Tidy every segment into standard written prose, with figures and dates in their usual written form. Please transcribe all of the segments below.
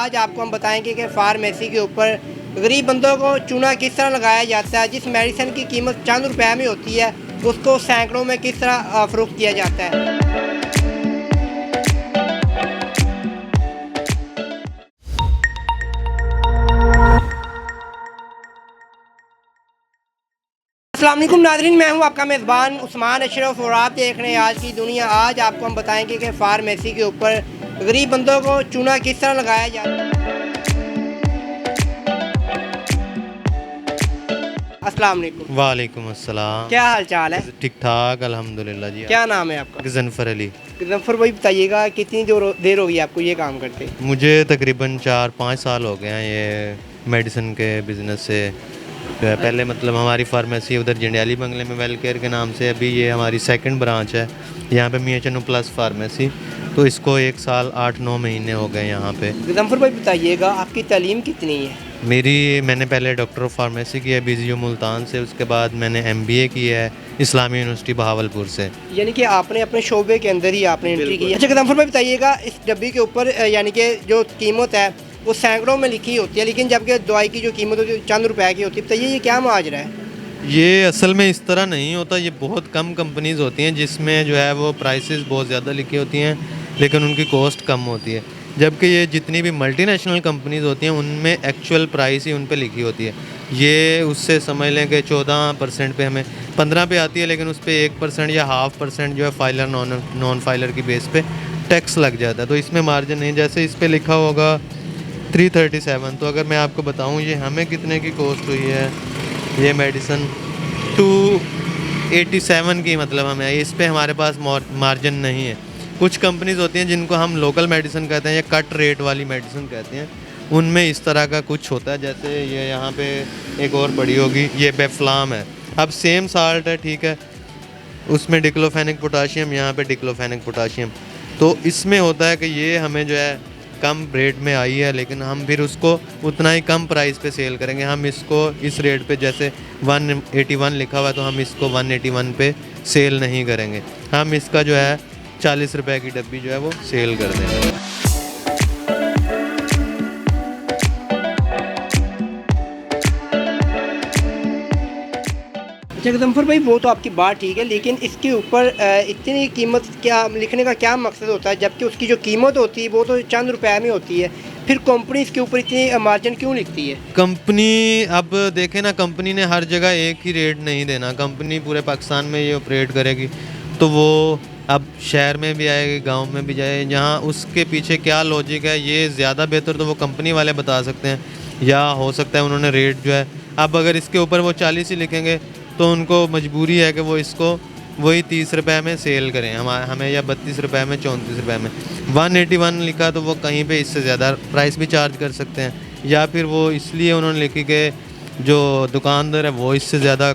आज आपको हम बताएंगे कि फार्मेसी के ऊपर गरीब बंदों को चूना किस तरह लगाया जाता है। जिस मेडिसिन की कीमत चंद रुपए में होती है उसको सैकड़ों में किस तरह फ़रोख्त किया जाता है। अस्सलाम वालेकुम नाज़रीन, मैं हूं आपका मेज़बान उस्मान अशरफ और आप देख रहे हैं आज की दुनिया। आज आपको हम बताएंगे कि फार्मेसी के ऊपर गरीब बंदों को चूना किस तरह लगाया जाता है। अस्सलाम वालेकुम। वालेकुम अस्सलाम। क्या हाल चाल है? ठीक ठाक अल्हम्दुलिल्लाह जी। क्या नाम है आपका? गज़नफ़र अली। गज़नफ़र भाई, बताइएगा कितनी देर हो गई आपको ये काम करते? मुझे तकरीबन 4-5 साल हो गए हैं ये मेडिसिन के बिज़नेस से। पहले मतलब हमारी फार्मेसी उधर जंडियाली बंगले में वेल केयर के नाम से, अभी ये हमारी सेकंड ब्रांच है यहाँ पे मियां चन्नू प्लस फार्मेसी। तो इसको 1 साल 8-9 महीने हो गए यहाँ पे। गज़नफ़र भाई बताइएगा आपकी तालीम कितनी है? मैंने पहले डॉक्टर ऑफ फार्मेसी की है BZU मुल्तान से, उसके बाद मैंने MBA की है इस्लामी यूनिवर्सिटी बहावलपुर से। यानी कि आपने अपने शोबे के अंदर ही आपने एंट्री की है। अच्छा गज़नफ़र भाई बताइएगा, इस डब्बी के ऊपर यानी कि जो कीमत है वो सैकड़ों में लिखी होती है, लेकिन जबकि दवाई की जो कीमत होती है चंद रुपए की होती है। बताइए ये क्या माजरा है? ये असल में इस तरह नहीं होता। ये बहुत कम कंपनीज़ होती हैं जिसमें जो है वो प्राइसेस बहुत ज़्यादा लिखी होती हैं लेकिन उनकी कॉस्ट कम होती है, जबकि ये जितनी भी मल्टीनेशनल कंपनीज़ होती हैं उनमें एक्चुअल प्राइस ही उन पे लिखी होती है। ये उससे समझ लें कि 14% पे हमें 15 पे आती है, लेकिन उस पर 1% या 0.5% जो है फाइलर नॉन फाइलर की बेस पे टैक्स लग जाता है। तो इसमें मार्जिन नहीं, जैसे इस पर लिखा होगा 337। तो अगर मैं आपको बताऊँ ये हमें कितने की कॉस्ट हुई है, ये मेडिसन 287 की, मतलब हमें इस पे हमारे पास मार्जिन नहीं है। कुछ कंपनीज़ होती हैं जिनको हम लोकल मेडिसिन कहते हैं या कट रेट वाली मेडिसिन कहते हैं, उनमें इस तरह का कुछ होता है। जैसे ये यहाँ पे एक और पड़ी होगी, ये बेफ्लाम है। अब सेम साल्ट है, ठीक है, उसमें डिक्लोफेनिक पोटाशियम, यहाँ पे डिक्लोफेनिक पोटाशियम। तो इसमें होता है कि ये हमें जो है कम रेट में आई है, लेकिन हम फिर उसको उतना ही कम प्राइस पे सेल करेंगे। हम इसको इस रेट पे, जैसे 181 लिखा हुआ है, तो हम इसको 181 पे सेल नहीं करेंगे। हम इसका जो है 40 रुपए की डब्बी जो है वो सेल कर देंगे। अच्छा गज़नफ़र भाई, वो तो आपकी बात ठीक है, लेकिन इसके ऊपर इतनी कीमत क्या लिखने का क्या मकसद होता है, जबकि उसकी जो कीमत होती है वो तो चंद रुपए में होती है। फिर कंपनी इसके ऊपर इतनी मार्जिन क्यों लिखती है? कंपनी, अब देखें ना, कंपनी ने हर जगह एक ही रेट नहीं देना। कंपनी पूरे पाकिस्तान में ये ऑपरेट करेगी तो वो अब शहर में भी आएगी, गांव में भी जाए, जहां उसके पीछे क्या लॉजिक है ये ज़्यादा बेहतर तो वो कंपनी वाले बता सकते हैं, या हो सकता है उन्होंने रेट जो है, अब अगर इसके ऊपर वो 40 ही लिखेंगे तो उनको मजबूरी है कि वो इसको वही 30 रुपए में सेल करें हमें, या 32 रुपए में, 34 रुपए में। 181 लिखा तो वो कहीं पे इससे ज़्यादा प्राइस भी चार्ज कर सकते हैं, या फिर वो इसलिए उन्होंने लिखी कि जो दुकानदार है वो इससे ज़्यादा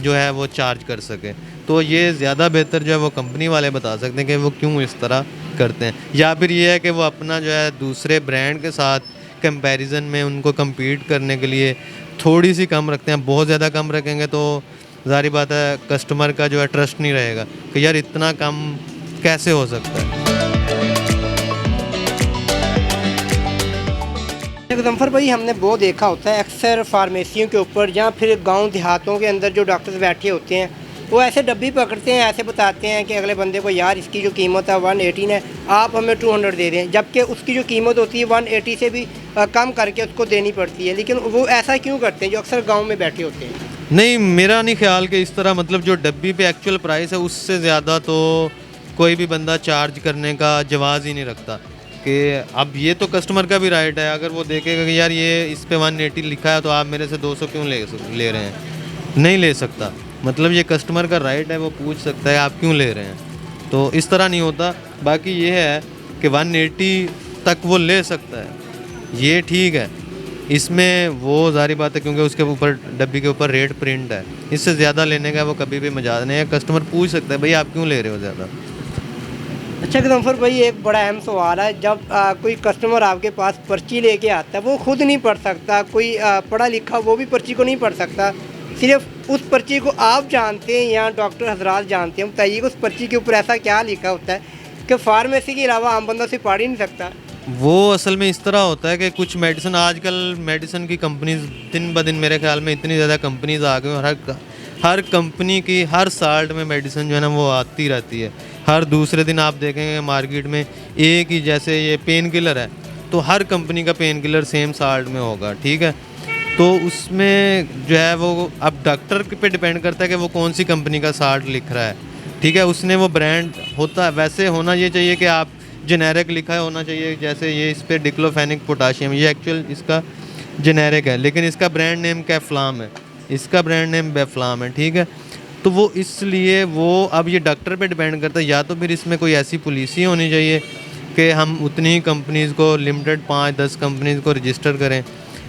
जो है वो चार्ज कर सके। तो ये ज़्यादा बेहतर जो है वो कंपनी वाले बता सकते हैं कि वो क्यों इस तरह करते हैं, या फिर ये है कि वो अपना जो है दूसरे ब्रांड के साथ कंपैरिजन में उनको compete करने के लिए थोड़ी सी कम रखते हैं। बहुत ज़्यादा कम रखेंगे तो ज़ाहिर बात है कस्टमर का जो है ट्रस्ट नहीं रहेगा कि यार इतना कम कैसे हो सकता है। गज़नफ़र भाई, हमने वो देखा होता है अक्सर फार्मेसियों के ऊपर या फिर गांव देहातों के अंदर जो डॉक्टर्स बैठे होते हैं वो ऐसे डब्बी पकड़ते हैं, ऐसे बताते हैं कि अगले बंदे को यार इसकी जो कीमत है 118 है, आप हमें 200 दे दें, जबकि उसकी जो कीमत होती है 180 से भी कम करके उसको देनी पड़ती है। लेकिन वो ऐसा क्यों करते हैं जो अक्सर गाँव में बैठे होते हैं? नहीं, मेरा नहीं ख्याल कि इस तरह, मतलब जो डब्बी पे एक्चुअल प्राइस है उससे ज़्यादा तो कोई भी बंदा चार्ज करने का जवाज़ ही नहीं रखता। कि अब ये तो कस्टमर का भी राइट है, अगर वो देखेगा कि यार ये इस पे 180 लिखा है तो आप मेरे से 200 क्यों ले रहे हैं, नहीं ले सकता। मतलब ये कस्टमर का राइट है, वो पूछ सकता है आप क्यों ले रहे हैं। तो इस तरह नहीं होता। बाकी ये है कि 180 तक वो ले सकता है, ये ठीक है। इसमें वो ज़ाहिर बात है क्योंकि उसके ऊपर डब्बी के ऊपर रेट प्रिंट है, इससे ज़्यादा लेने का वो कभी भी मजाज नहीं है। कस्टमर पूछ सकता है भाई आप क्यों ले रहे हो ज़्यादा। अच्छा गज़नफ़र भाई, एक बड़ा अहम सवाल है, जब कोई कस्टमर आपके पास पर्ची लेके आता है वो खुद नहीं पढ़ सकता, कोई पढ़ा लिखा वो भी पर्ची को नहीं पढ़ सकता, सिर्फ उस पर्ची को आप जानते हैं या डॉक्टर हजरात जानते हैं। बताइए उस पर्ची के ऊपर ऐसा क्या लिखा होता है कि फार्मेसी के अलावा आम बंदा से पढ़ ही नहीं सकता? वो असल में इस तरह होता है कि कुछ मेडिसिन, आजकल मेडिसिन की कंपनीज दिन ब दिन मेरे ख्याल में इतनी ज़्यादा कंपनीज आ गई और हर कंपनी की हर साल्ट में मेडिसिन जो है ना वो आती रहती है। हर दूसरे दिन आप देखेंगे मार्केट में एक ही, जैसे ये पेन किलर है तो हर कंपनी का पेन किलर सेम साल्ट में होगा, ठीक है। तो उसमें जो है वो अब डॉक्टर पे डिपेंड करता है कि वो कौन सी कंपनी का साल्ट लिख रहा है, ठीक है। उसने वो ब्रांड होता है, वैसे होना ये चाहिए कि आप जेनेरिक लिखा है होना चाहिए, जैसे ये इस पर डिक्लोफेनिक पोटाशियम, ये एक्चुअल इसका जेनेरिक है लेकिन इसका ब्रांड नेम कैफ्लाम है, इसका ब्रांड नेम बेफ्लाम है, ठीक है। तो वो इसलिए वो अब ये डॉक्टर पे डिपेंड करता है, या तो फिर इसमें कोई ऐसी पॉलिसी होनी चाहिए कि हम उतनी ही कंपनीज़ को, लिमिटेड 5-10 कंपनीज़ को रजिस्टर करें,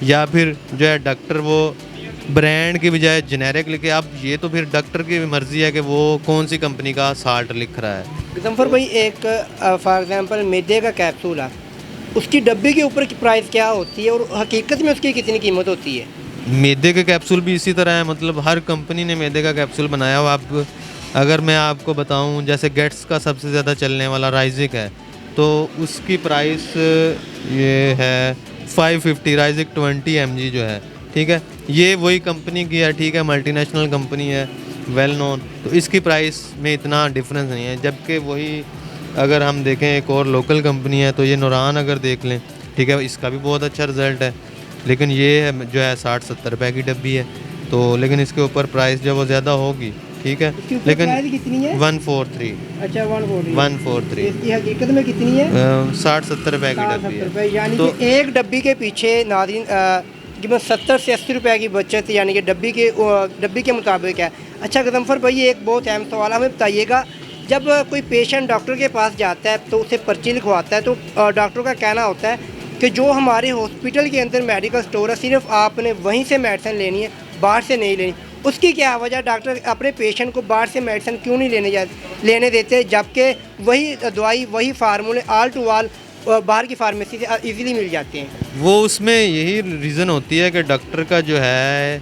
या फिर जो है डॉक्टर वो ब्रांड की बजाय जेनेरिक लिखे। अब ये तो फिर डॉक्टर की मर्ज़ी है कि वो कौन सी कंपनी का साल्ट लिख रहा है। गजम्फर भाई, एक फॉर एग्जांपल मैदे का कैप्सूल है, उसकी डब्बे के ऊपर की प्राइस क्या होती है और हकीकत में उसकी कितनी कीमत होती है? मैदे के कैप्सूल भी इसी तरह है, मतलब हर कंपनी ने मैदे का कैप्सूल बनाया हुआ। आप अगर मैं आपको बताऊं, जैसे गेट्स का सबसे ज़्यादा चलने वाला राइजिक है, तो उसकी प्राइस ये है 550, राइजिक 20 mg जो है, ठीक है। ये वही कंपनी की है, ठीक है, मल्टीनेशनल कंपनी है, वेल नोन, तो इसकी प्राइस में इतना डिफरेंस नहीं है। जबकि वही अगर हम देखें एक और लोकल कंपनी है तो ये नूरान अगर देख लें, ठीक है, इसका भी बहुत अच्छा रिज़ल्ट है, लेकिन ये है जो है 60-70 रुपये की डब्बी है, तो लेकिन इसके ऊपर प्राइस जो वो ज़्यादा होगी, ठीक है। लेकिन प्राइस कितनी है? 143। अच्छा, 143। 143 इसकी हकीकत में कितनी है? 60-70 रुपये की डब्बी है। यानी तो कि एक डब्बी के पीछे नाज़रीन तकरीबन 70 से 80 रुपए की बचत, यानी कि डब्बी के मुताबिक है। अच्छा गजम्फर भाई, ये एक बहुत अहम सवाल हमें बताइएगा, जब कोई पेशेंट डॉक्टर के पास जाता है तो उसे पर्ची लिखवाता है, तो डॉक्टर का कहना होता है कि जो हमारे हॉस्पिटल के अंदर मेडिकल स्टोर है, सिर्फ आपने वहीं से मेडिसिन लेनी है, बाहर से नहीं लेनी। उसकी क्या वजह, डॉक्टर अपने पेशेंट को बाहर से मेडिसिन क्यों नहीं लेने देते, जबकि वही दवाई, वही फार्मूले ऑल टू ऑल बाहर की फार्मेसी से इजीली मिल जाते हैं? वो उसमें यही रीज़न होती है कि डॉक्टर का जो है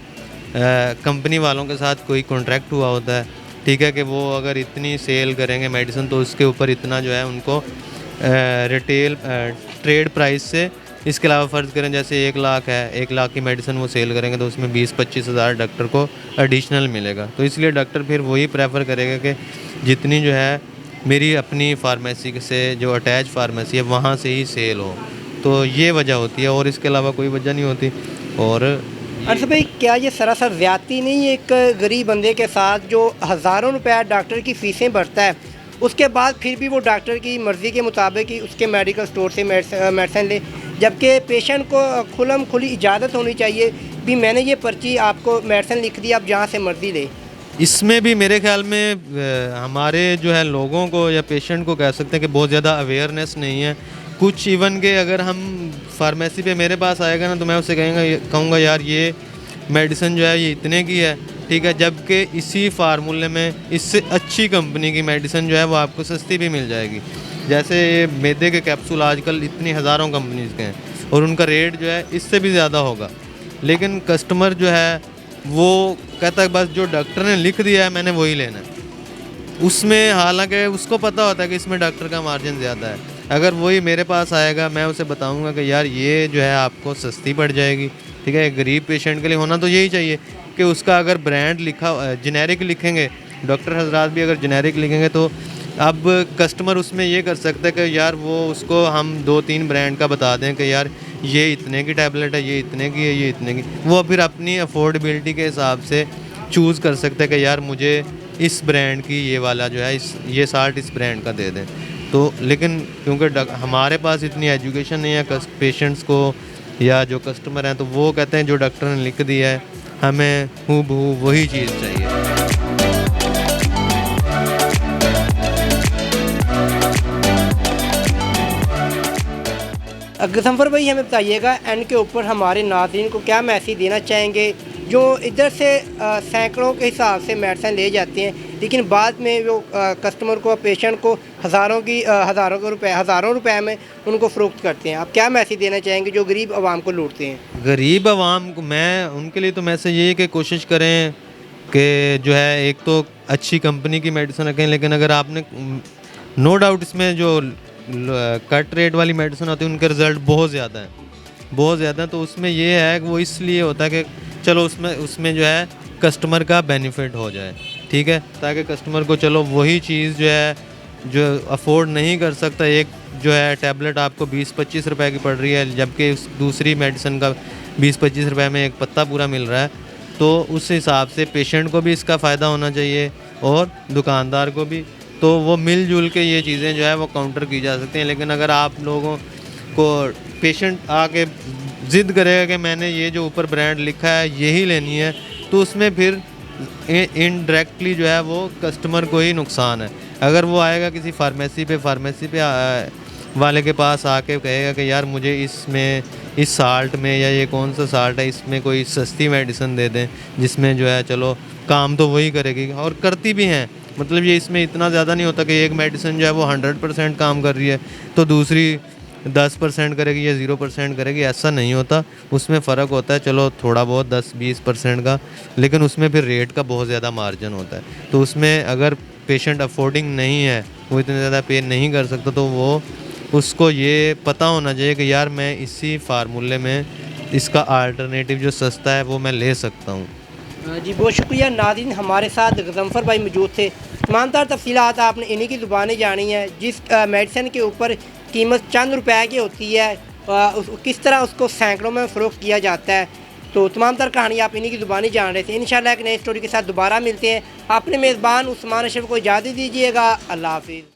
कंपनी वालों के साथ कोई कॉन्ट्रैक्ट हुआ होता है, ठीक है, कि वो अगर इतनी सेल करेंगे मेडिसिन तो उसके ऊपर इतना जो है उनको रिटेल ट्रेड प्राइस से, इसके अलावा फ़र्ज़ करें जैसे 1 लाख है, 1 लाख की मेडिसिन वो सेल करेंगे तो उसमें 20-25 हज़ार डॉक्टर को एडिशनल मिलेगा। तो इसलिए डॉक्टर फिर वही प्रेफर करेगा कि जितनी जो है मेरी अपनी फार्मेसी से जो अटैच फार्मेसी है वहाँ से ही सेल हो, तो ये वजह होती है और इसके अलावा कोई वजह नहीं होती। और अर्श भाई, क्या ये सरासर ज़्यादती नहीं है एक गरीब बंदे के साथ जो हज़ारों रुपया डॉक्टर की फ़ीसें भरता है, उसके बाद फिर भी वो डॉक्टर की मर्ज़ी के मुताबिक ही उसके मेडिकल स्टोर से मेडिसिन ले, जबकि पेशेंट को खुलम खुली इजाज़त होनी चाहिए भी मैंने ये पर्ची आपको मेडिसिन लिख दी, आप जहाँ से मर्ज़ी ले। इसमें भी मेरे ख्याल में हमारे जो है लोगों को या पेशेंट को कह सकते हैं कि बहुत ज़्यादा अवेयरनेस नहीं है। कुछ इवन के अगर हम फार्मेसी पे मेरे पास आएगा ना तो मैं उससे कहूँगा यार ये मेडिसिन जो है ये इतने की है, ठीक है, जबकि इसी फार्मूले में इससे अच्छी कंपनी की मेडिसिन जो है वो आपको सस्ती भी मिल जाएगी। जैसे ये मैदे के कैप्सूल आजकल इतनी हज़ारों कंपनीज़ के हैं और उनका रेट जो है इससे भी ज़्यादा होगा, लेकिन कस्टमर जो है वो कहता है बस जो डॉक्टर ने लिख दिया है मैंने वही लेना है। उसमें हालांकि उसको पता होता है कि इसमें डॉक्टर का मार्जिन ज़्यादा है। अगर वही मेरे पास आएगा मैं उसे बताऊंगा कि यार ये जो है आपको सस्ती पड़ जाएगी, ठीक है। गरीब पेशेंट के लिए होना तो यही चाहिए कि उसका अगर ब्रांड लिखा जेनेरिक लिखेंगे, डॉक्टर हजरात भी अगर जेनेरिक लिखेंगे तो अब कस्टमर उसमें ये कर सकता है कि यार वो उसको हम 2-3 ब्रांड का बता दें कि यार ये इतने की टैबलेट है, ये इतने की है, ये इतने की, वो फिर अपनी अफोर्डेबिलिटी के हिसाब से चूज़ कर सकते हैं कि यार मुझे इस ब्रांड की ये वाला जो है ये साल्ट इस ब्रांड का दे दें। तो लेकिन क्योंकि हमारे पास इतनी एजुकेशन नहीं है पेशेंट्स को या जो कस्टमर हैं, तो वो कहते हैं जो डॉक्टर ने लिख दिया है हमें हूबहू वही चीज़ चाहिए। गजम्फर भाई, हमें बताइएगा एंड के ऊपर हमारे नाज़रीन को क्या मैसेज देना चाहेंगे जो इधर से सैकड़ों के हिसाब से मेडिसिन ले जाते हैं लेकिन बाद में वो कस्टमर को, पेशेंट को हज़ारों रुपए में उनको फ़रोख्त करते हैं। आप क्या मैसेज देना चाहेंगे जो गरीब आवाम को लूटते हैं? गरीब आवाम को मैं उनके लिए तो मैसेज ये है कि कोशिश करें कि जो है एक तो अच्छी कंपनी की मेडिसिन रखें, लेकिन अगर आपने नो डाउट इसमें जो कट रेट वाली मेडिसिन होती है उनके रिज़ल्ट बहुत ज़्यादा हैं, बहुत ज़्यादा। तो उसमें ये है कि वो इसलिए होता है कि चलो उसमें जो है कस्टमर का बेनिफिट हो जाए, ठीक है, ताकि कस्टमर को चलो वही चीज़ जो है जो अफोर्ड नहीं कर सकता, एक जो है टैबलेट आपको 20-25 रुपए की पड़ रही है, जबकि उस दूसरी मेडिसिन का 20-25 रुपए में एक पत्ता पूरा मिल रहा है, तो उस हिसाब से पेशेंट को भी इसका फ़ायदा होना चाहिए और दुकानदार को भी। तो वो मिलजुल के ये चीज़ें जो है वो काउंटर की जा सकती हैं। लेकिन अगर आप लोगों को पेशेंट आके ज़िद करेगा कि मैंने ये जो ऊपर ब्रांड लिखा है यही लेनी है, तो उसमें फिर इनडायरेक्टली जो है वो कस्टमर को ही नुकसान है। अगर वो आएगा किसी फार्मेसी पे वाले के पास आके कहेगा कि यार मुझे इसमें इस साल्ट में या ये कौन सा साल्ट है इसमें कोई सस्ती मेडिसिन दे दें जिसमें जो है चलो काम तो वही करेगी, और करती भी हैं। मतलब ये इसमें इतना ज़्यादा नहीं होता कि एक मेडिसिन जो है वो 100% काम कर रही है तो दूसरी 10% करेगी या 0% करेगी, ऐसा नहीं होता। उसमें फ़र्क होता है चलो थोड़ा बहुत 10-20% का, लेकिन उसमें फिर रेट का बहुत ज़्यादा मार्जिन होता है। तो उसमें अगर पेशेंट अफोर्डिंग नहीं है, वो इतने ज़्यादा पे नहीं कर सकता, तो वो उसको ये पता होना चाहिए कि यार मैं इसी फार्मूले में इसका अल्टरनेटिव जो सस्ता है वो मैं ले सकता हूँ। जी बहुत शुक्रिया नाज़रीन, हमारे साथ गज़नफ़र भाई मौजूद थे। तमाम तफ़सीलात आपने इन्हीं की ज़ुबानी जानी है। जिस मेडिसिन के ऊपर कीमत चंद रुपए की होती है किस तरह उसको सैकड़ों में फ़रोख्त किया जाता है, तो तमाम तर कहानी आप इन्हीं की ज़ुबानी जान रहे थे। इंशाल्लाह एक नई स्टोरी के साथ दोबारा मिलते हैं। अपने मेज़बान उस्मान अशरफ को इजाज़त दीजिएगा। अल्लाह हाफ़िज़।